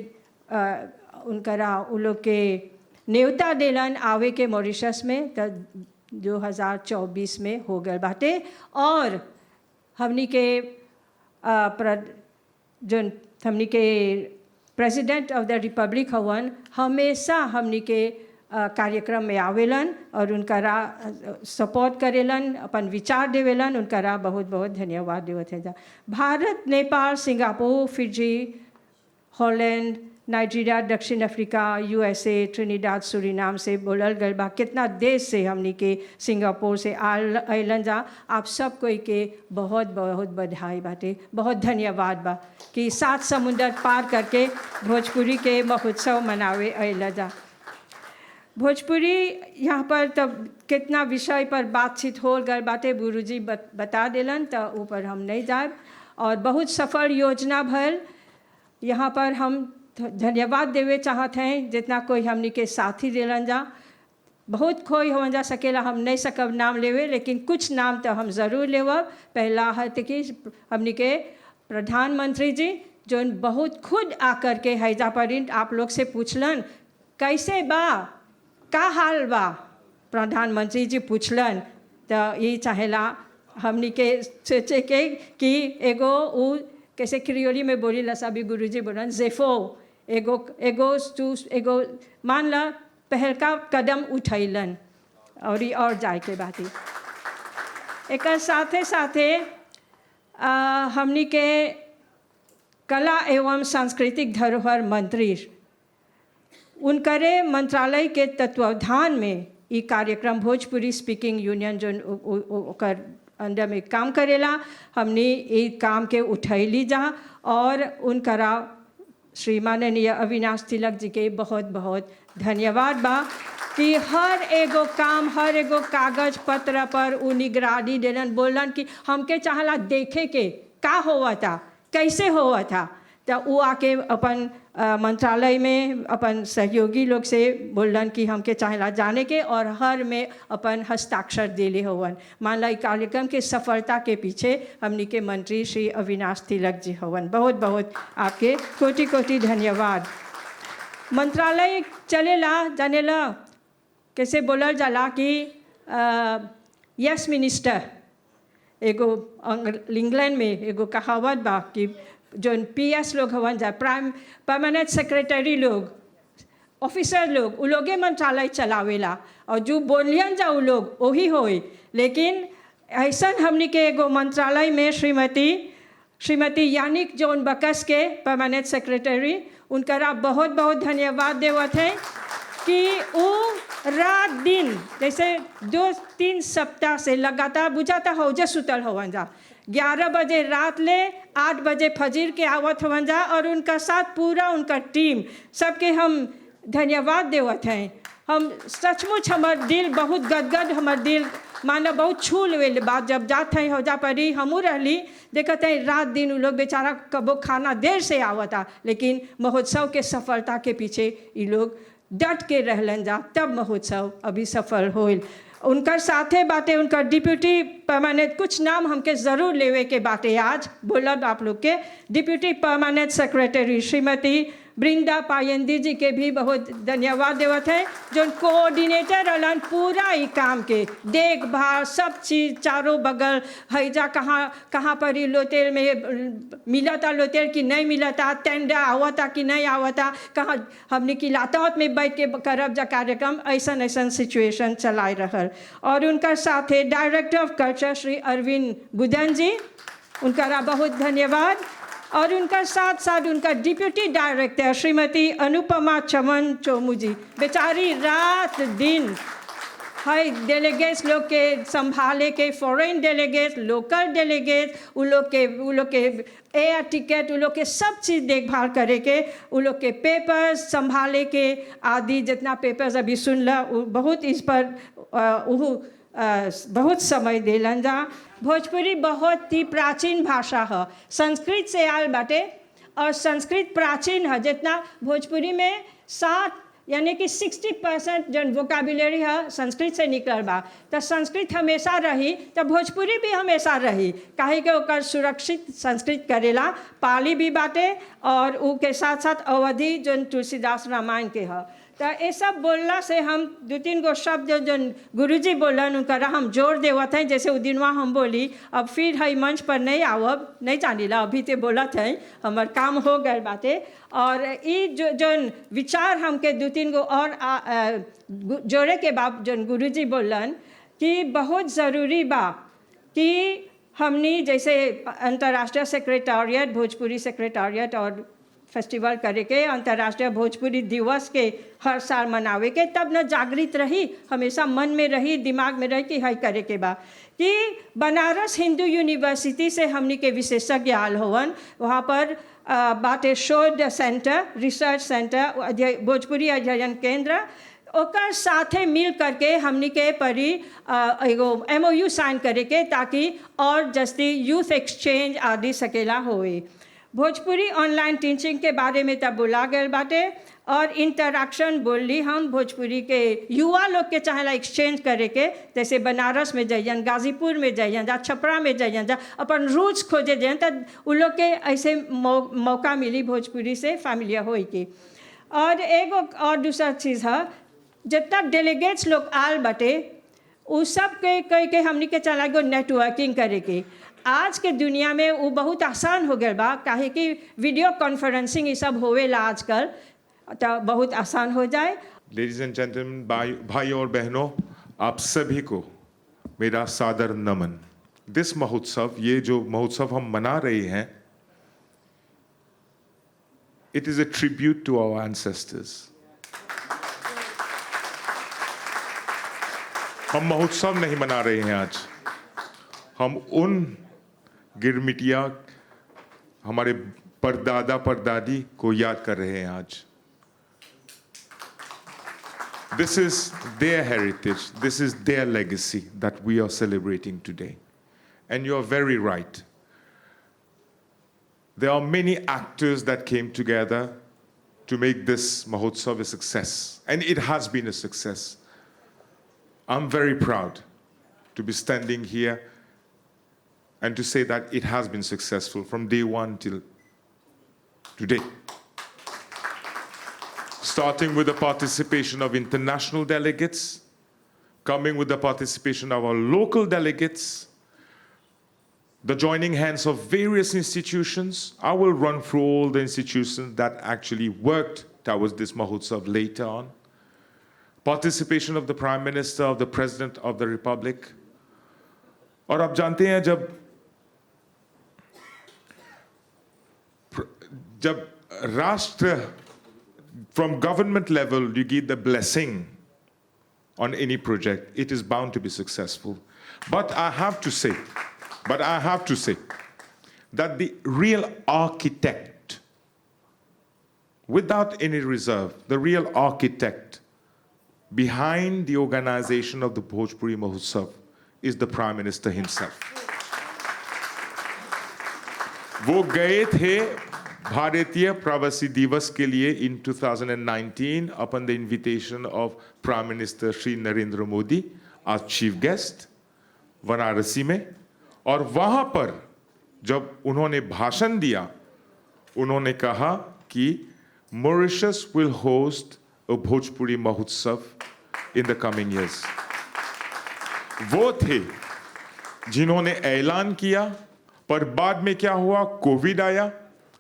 उनकरा उ लोग के न्योता दिलन आवे के मॉरिशस में, तो 2024 में हो गए बाटे। और हमनी के जो हमनी के प्रेसिडेंट ऑफ द रिपब्लिक हवन हमेशा हमनी के कार्यक्रम में आवेलन और उनकरा सपोर्ट करेलन, अपन विचार देवेलन, उनकरा बहुत बहुत धन्यवाद देवत है। Bharat, Nepal, Singapore, Fiji, Holland, Nigeria, दक्षिण अफ्रीका, USA, ट्रिनिडाद, सूरीनाम से बोलल गल बा, कितना देश से हमनी के सिंगापुर से आइलन जा। आप सब कोई के बहुत बहुत बधाई बाटे, बहुत धन्यवाद बा कि 7 समुंदर पार करके भोजपुरी के महोत्सव मनावे आइला जा। भोजपुरी यहाँ पर तब कितना विषय पर बातचीत हो गल बाटे, गुरुजी बता दिलन, तो ऊपर हम नहीं जाए। और बहुत सफल योजना भल, यहाँ पर हम धन्यवाद देवे चाहते हैं जितना कोई हमनी के साथी दिलन जा। बहुत कोई हो जा सकेला, हम नहीं सकब नाम लेवे, लेकिन कुछ नाम तो हम ज़रूर लेवब। पहला है कि हमनी के प्रधानमंत्री जी जो बहुत खुद आकर के हैजा परिंट आप लोग से पूछलन कैसे बा, का हाल बा, प्रधानमंत्री जी पूछलन, तो ये चाहेला हमनी के सोचे के कि एगो उ कैसे क्रियोली में बोली लसाबी गुरुजी बोलन जेफो, एगो मान ला पहल का कदम उठैलन और जाए के बात ही एक साथे साथे हमनी के कला एवं सांस्कृतिक धरोहर मंत्री उनकरे मंत्रालय के तत्वावधान में ये कार्यक्रम भोजपुरी स्पीकिंग यूनियन जो ओकर अंडर में काम करेला हमने ये काम के उठैली जा और उनकरा श्री माननीय अविनाश तिलक जी के बहुत बहुत धन्यवाद बा कि हर एगो काम हर एगो कागज पत्र पर उ निगरानी देलन बोलन कि हमके चाहला देखे के का हुआ था कैसे हुआ था तो वो आके अपन मंत्रालय में अपन सहयोगी लोग से बोलन कि हमके चाहेला जाने के और हर में अपन हस्ताक्षर देले हवन मान ला कार्यक्रम के सफलता के पीछे हमनी के मंत्री श्री अविनाश तिलक जी हवन बहुत बहुत आपके कोटि कोटि धन्यवाद। मंत्रालय चलेला जानेला कैसे बोलल जाला कि यस मिनिस्टर एगो इंग्लैंड में एगो कहावत बा कि जो PS लोग हवन जा परमानेंट सेक्रेटरी लोग ऑफिसर लोग उ लोगे मंत्रालय चलावेला और जो बोलियन जा उ लोग वही होए लेकिन ऐसा हमनी के एगो मंत्रालय में श्रीमती यानिक जॉन बकस के परमानेंट सेक्रेटरी उनका बहुत बहुत धन्यवाद देवत है कि वो रात दिन जैसे 2-3 सप्ताह से लगातार बुझाता हो जा सुतल हवन जा 11 बजे रात ले 8 बजे फजीर के आवत हवन जा और उनका साथ पूरा उनका टीम सबके हम धन्यवाद देवत हैं। हम सचमुच हमार दिल बहुत गदगद हमार दिल माना बहुत छू ले बात जब जात हैं हो जा पड़ी हमू रहली देखते हैं रात दिन उ लोग बेचारा कबो खाना देर से आवता लेकिन महोत्सव के सफलता के पीछे ये लोग डट के रहलन जा तब महोत्सव अभी सफल होल। उनका साथे बातें उनका डिप्यूटी परमानेंट कुछ नाम हमके ज़रूर लेवे के बातें आज बोलब आप लोग के deputy permanent secretary Shrimati Brinda Payandi ji के भी बहुत धन्यवाद देवत है जो कोऑर्डिनेटर रहलन पूरा ही काम के देखभाल सब चीज़ चारों बगल हैजा कहाँ पर ही लोतेल में मिलता लोतेल कि नहीं मिलता टेंडर आवता कि नहीं आवता कहाँ हमने की लातौत में बैठ के करब जा कार्यक्रम ऐसा सिचुएशन चलाए रहल। और उनका साथे director of culture Shri Arvind Budan ji उनका बहुत धन्यवाद और उनका साथ साथ उनका डिप्यूटी डायरेक्टर श्रीमती अनुपमा चमन चोमू जी बेचारी रात दिन है डेलीगेट्स लोग के संभाले के फॉरेन डेलीगेट्स लोकल डेलीगेट्स उ लोग के एयर टिकट उ लोग के सब चीज़ देखभाल करे के उ लोग के पेपर्स संभाले के आदि जितना पेपर्स अभी सुनला बहुत इस पर बहुत समय देलन जा। भोजपुरी बहुत ही प्राचीन भाषा है संस्कृत से आयल बाटे और संस्कृत प्राचीन है जितना भोजपुरी में 60 यानी कि 60% जन वोकाबुलरी है संस्कृत से निकल बा तो संस्कृत हमेशा रही तो भोजपुरी भी हमेशा रही काहे के ओकर सुरक्षित संस्कृत करेला पाली भी बाटे और उ के साथ साथ अवधि जन तुलसीदास रामायण के है तो ये सब बोलना से हम 2-3 गो शब्द जो गुरुजी बोलन उनका हम जोर देवत हैं जैसे वो दिनवा हम बोली अब फिर है मंच पर नहीं आवब नहीं जानीला अभी तो बोलत हैं हमार काम हो गए बातें और ये जो विचार हमके 2-3 गो और जोड़े के बाद जो गुरुजी बोलन कि बहुत ज़रूरी बा कि हमनी जैसे अंतर्राष्ट्रीय सेक्रेटेरिएट भोजपुरी सेक्रेटेरिएट और फेस्टिवल करे के अंतर्राष्ट्रीय भोजपुरी दिवस के हर साल मनावे के तब न जागृत रही हमेशा मन में रही दिमाग में रही कि है करे के बा कि बनारस हिंदू यूनिवर्सिटी से हमनी के विशेषज्ञ आल होवन वहाँ पर बाटे शोध सेंटर रिसर्च सेंटर भोजपुरी अध्ययन केंद्र ओकर साथे मिल करके हमनी के परी एगो MOU साइन करे के ताकि और जस्ती यूथ एक्सचेंज आदि सकेला होए। भोजपुरी ऑनलाइन टीचिंग के बारे में तब बोला गया बाटे और इंटरेक्शन बोली हम भोजपुरी के युवा लोग के चाहेला एक्सचेंज करे के जैसे बनारस में जाइए गाजीपुर में जाइए जा छपरा में जाइए जा अपन रूट्स खोजे जाए तो उ लोग के ऐसे मौका मिली भोजपुरी से फैमिलियर होए के। और एगो और दूसरा चीज़ है जितना डेलीगेट्स लोग आल बाटे उ सब के हमनी के चला गो नेटवर्किंग करे के आज के दुनिया में वो बहुत आसान हो गया बा, काहे कि वीडियो कॉन्फ्रेंसिंग ये सब होवेला आजकल, तो बहुत आसान हो जाए। लेडीज एंड जेंटलमैन, भाई और बहनों, आप सभी को मेरा सादर नमन। दिस महोत्सव, ये जो महोत्सव हम मना रहे हैं, it is a tribute to our ancestors. हम महोत्सव नहीं मना रहे हैं आज, हम उन गिरमिटिया हमारे परदादा परदादी को याद कर रहे हैं आज। This is their heritage, this is their legacy that we are celebrating today. And you are very right. There are many actors that came together to make this Mahotsav a success, and it has been a success. I'm very proud to be standing here and to say that it has been successful from day one till today. Starting with the participation of international delegates, coming with the participation of our local delegates, the joining hands of various institutions. I will run through all the institutions that actually worked towards this Mahotsav later on. Participation of the Prime Minister, of the President of the Republic. और आप जानते हैं जब राष्ट्र, from government level, you give the blessing on any project, it is bound to be successful. But I have to say that the real architect, without any reserve, the real architect behind the organization of the Bhojpuri Mahotsav is the Prime Minister himself. वो गए थे भारतीय प्रवासी दिवस के लिए in 2019 upon the invitation of Prime Minister Shri Narendra Modi as chief guest Varanasi में, और वहां पर जब उन्होंने भाषण दिया, उन्होंने कहा कि Mauritius will host a Bhojpuri Mahotsav in the coming years. वो थे जिन्होंने ऐलान किया, पर बाद में क्या हुआ, कोविड आया,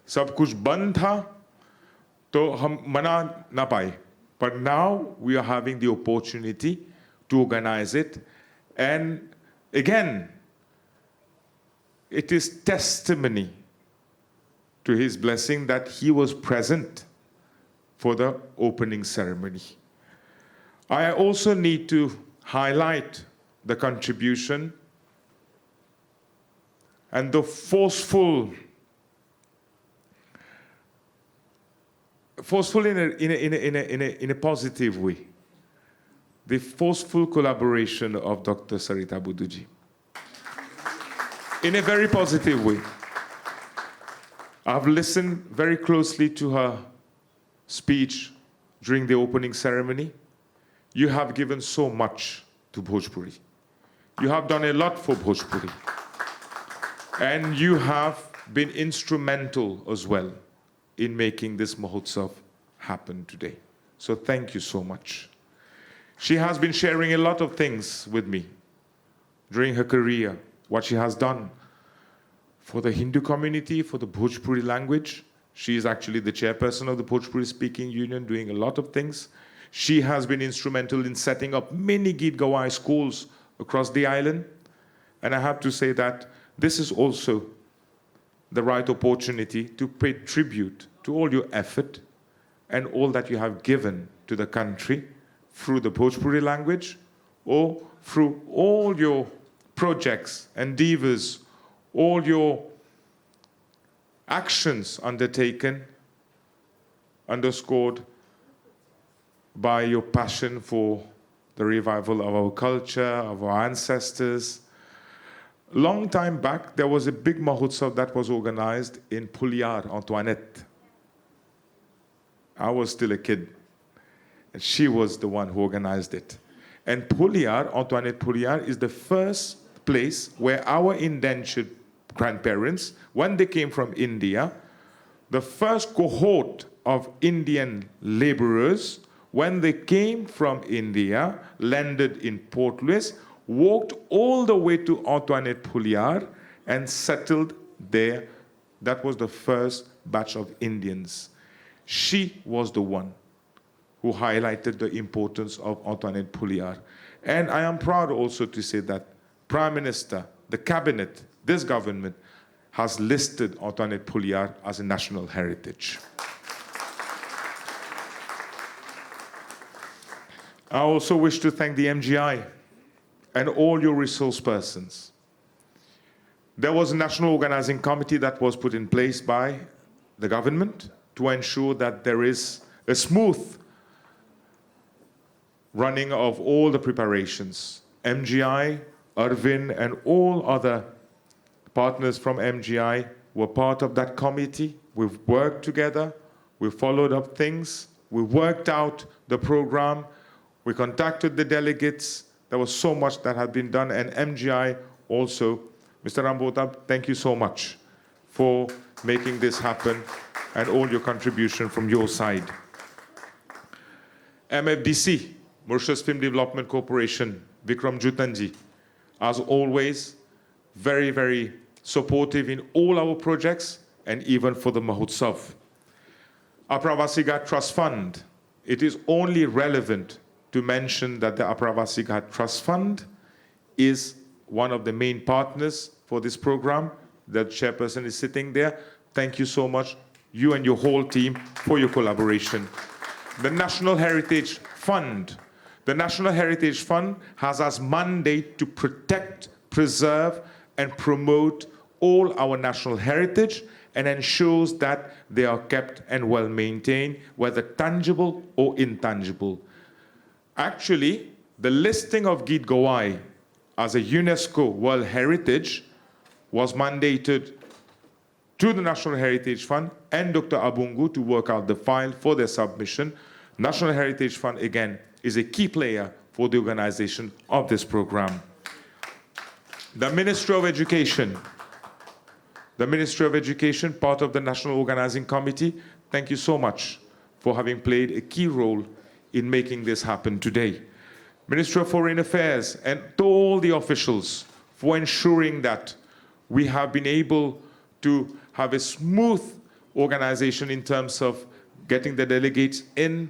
सब कुछ बंद था, तो हम मना ना पाए. But now we are having the opportunity to organize it, and again, it is testimony to his blessing that he was present for the opening ceremony. I also need to highlight the contribution and the forceful in a positive way, the forceful collaboration of Dr. Sarita Buduji. In a very positive way. I've listened very closely to her speech during the opening ceremony. You have given so much to Bhojpuri. You have done a lot for Bhojpuri. And you have been instrumental as well in making this Mahotsav happen today. So thank you so much. She has been sharing a lot of things with me during her career, what she has done for the Hindu community, for the Bhojpuri language. She is actually the chairperson of the Bhojpuri Speaking Union, doing a lot of things. She has been instrumental in setting up many Geet Gawai schools across the island. And I have to say that this is also the right opportunity to pay tribute to all your effort and all that you have given to the country through the Bhojpuri language, or through all your projects, endeavors, all your actions undertaken, underscored by your passion for the revival of our culture, of our ancestors. Long time back, there was a big Mahotsav that was organized in Pouliar, Antoinette. I was still a kid, and she was the one who organized it. And Pouliar, Antoinette Pouliar, is the first place where our indentured grandparents, when they came from India, the first cohort of Indian laborers, when they came from India, landed in Port Louis, walked all the way to Antoinette Pouliar, and settled there. That was the first batch of Indians. She was the one who highlighted the importance of Antoinette Pouliard. And I am proud also to say that Prime Minister, the cabinet, this government has listed Antoinette Pouliard as a national heritage. I also wish to thank the MGI and all your resource persons. There was a national organizing committee that was put in place by the government to ensure that there is a smooth running of all the preparations. MGI, Arvind, and all other partners from MGI were part of that committee. We've worked together, we followed up things, we worked out the program, we contacted the delegates. There was so much that had been done, and MGI also. Mr. Rambota, thank you so much for making this happen and all your contribution from your side. MFDC, Mauritius Film Development Corporation, Vikram Jutanji, as always, very, very supportive in all our projects and even for the Mahotsav. Apravasi Ghat Trust Fund, it is only relevant to mention that the Apravasi Ghat Trust Fund is one of the main partners for this program. The chairperson is sitting there. Thank you so much, you and your whole team, for your collaboration. The National Heritage Fund. The National Heritage Fund has as mandate to protect, preserve, and promote all our national heritage and ensures that they are kept and well maintained, whether tangible or intangible. Actually, the listing of Git Gawai as a UNESCO World Heritage was mandated to the National Heritage Fund and Dr. Abungu to work out the file for their submission. National Heritage Fund, again, is a key player for the organization of this program. The Ministry of Education. The Ministry of Education, part of the National Organizing Committee, thank you so much for having played a key role in making this happen today. Ministry of Foreign Affairs and to all the officials for ensuring that we have been able to have a smooth organization in terms of getting the delegates in,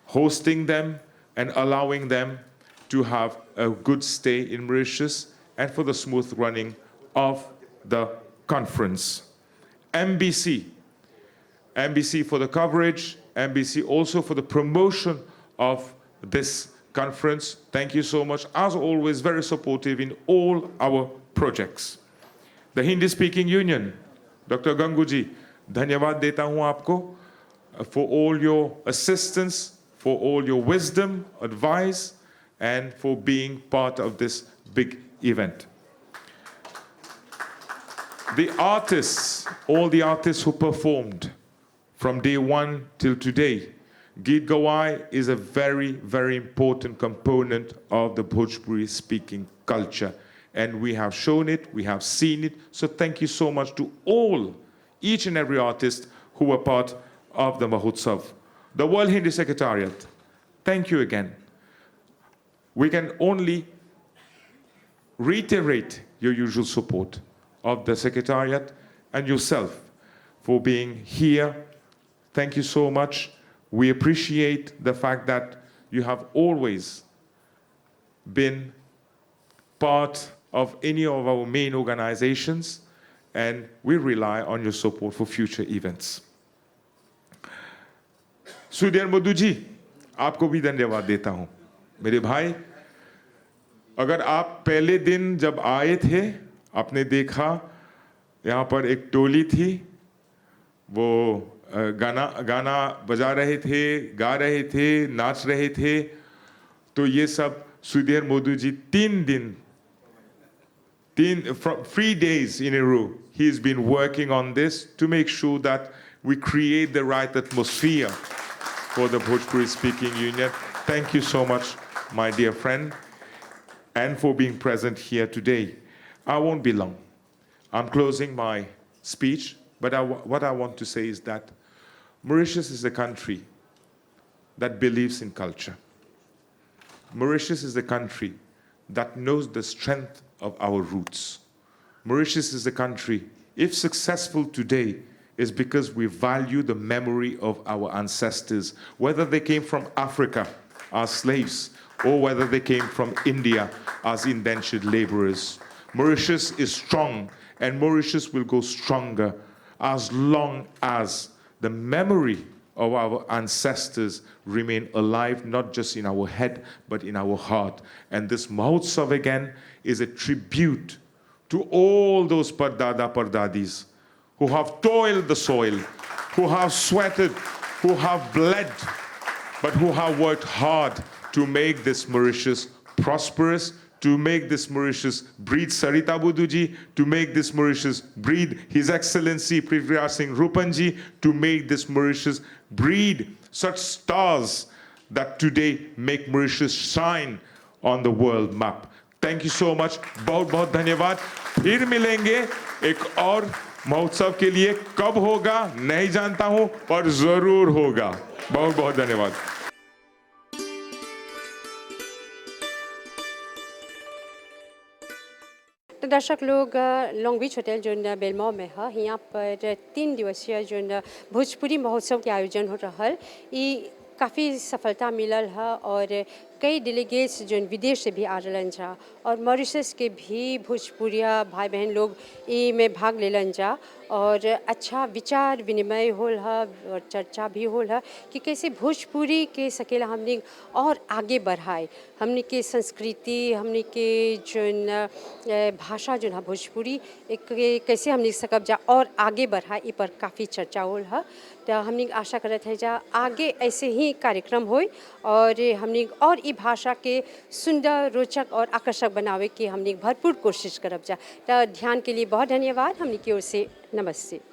hosting them, and allowing them to have a good stay in Mauritius, and for the smooth running of the conference. MBC for the coverage, MBC also for the promotion of this conference. Thank you so much. As always, very supportive in all our projects. The Hindi-speaking union, Dr. Ganguji, धन्यवाद देता हूँ आपको for all your assistance, for all your wisdom, advice, and for being part of this big event. The artists, all the artists who performed from day one till today, Git Gawai is a very, very important component of the Bhojpuri-speaking culture. And we have shown it, we have seen it. So thank you so much to all, each and every artist who were part of the Mahotsav. The World Hindi Secretariat, thank you again. We can only reiterate your usual support of the Secretariat and yourself for being here. Thank you so much. We appreciate the fact that you have always been part of any of our main organizations, and we rely on your support for future events. Sudhir Madhu ji, आपको भी धन्यवाद देता हूं। मेरे भाई, अगर आप पहले दिन जब आए थे, आपने देखा यहाँ पर एक टोली थी, वो गाना बजा रहे थे, गा रहे थे, नाच रहे थे, तो ये सब Sudhir Madhu ji 3 days in a row, he's been working on this to make sure that we create the right atmosphere for the Bhojpuri Speaking Union. Thank you so much, my dear friend, and for being present here today. I won't be long. I'm closing my speech, but what I want to say is that Mauritius is a country that believes in culture. Mauritius is a country that knows the strength of our roots. Mauritius is a country, if successful today, is because we value the memory of our ancestors, whether they came from Africa as slaves or whether they came from India as indentured laborers. Mauritius is strong, and Mauritius will go stronger as long as the memory of our ancestors remain alive, not just in our head, but in our heart. And this Mahotsav again is a tribute to all those Pardada Pardadis who have toiled the soil, who have sweated, who have bled, but who have worked hard to make this Mauritius prosperous, to make this Mauritius breed Sarita Buduji, to make this Mauritius breed His Excellency Prithviraj Singh Rupanji, to make this Mauritius breed such stars that today make Mauritius shine on the world map. Thank you so much. बहुत बहुत धन्यवाद. फिर मिलेंगे एक और महोत्सव के लिए. कब होगा नहीं जानता हूं, पर जरूर होगा. बहुत बहुत धन्यवाद. तो दर्शक लोग लॉन्ग बीच होटल जो बेलमो में है, यहाँ पर 3 दिवसीय जो भोजपुरी महोत्सव के आयोजन हो रहा है. ये काफ़ी सफलता मिलल है और कई डेलीगेट्स जो विदेश से भी आ रहा जा और मॉरिशस के भी भोजपुरिया भाई बहन लोग ई में भाग लेलन जा और अच्छा विचार विनिमय होल है और चर्चा भी होल है कि कैसे भोजपुरी के सकेला हमने और आगे बढ़ाए. हमने के संस्कृति, हमने के जो भाषा जो है भोजपुरी एक कैसे हमने सकब जा और आगे बढ़ाए, इस पर काफ़ी चर्चा होल है. तो हमने आशा करते हैं जा आगे ऐसे ही कार्यक्रम हो और हमने और ई भाषा के सुंदर, रोचक और आकर्षक बनावे की हमने भरपूर कोशिश करब जा. तो ध्यान के लिए बहुत धन्यवाद. हमने की ओर से नमस्ते.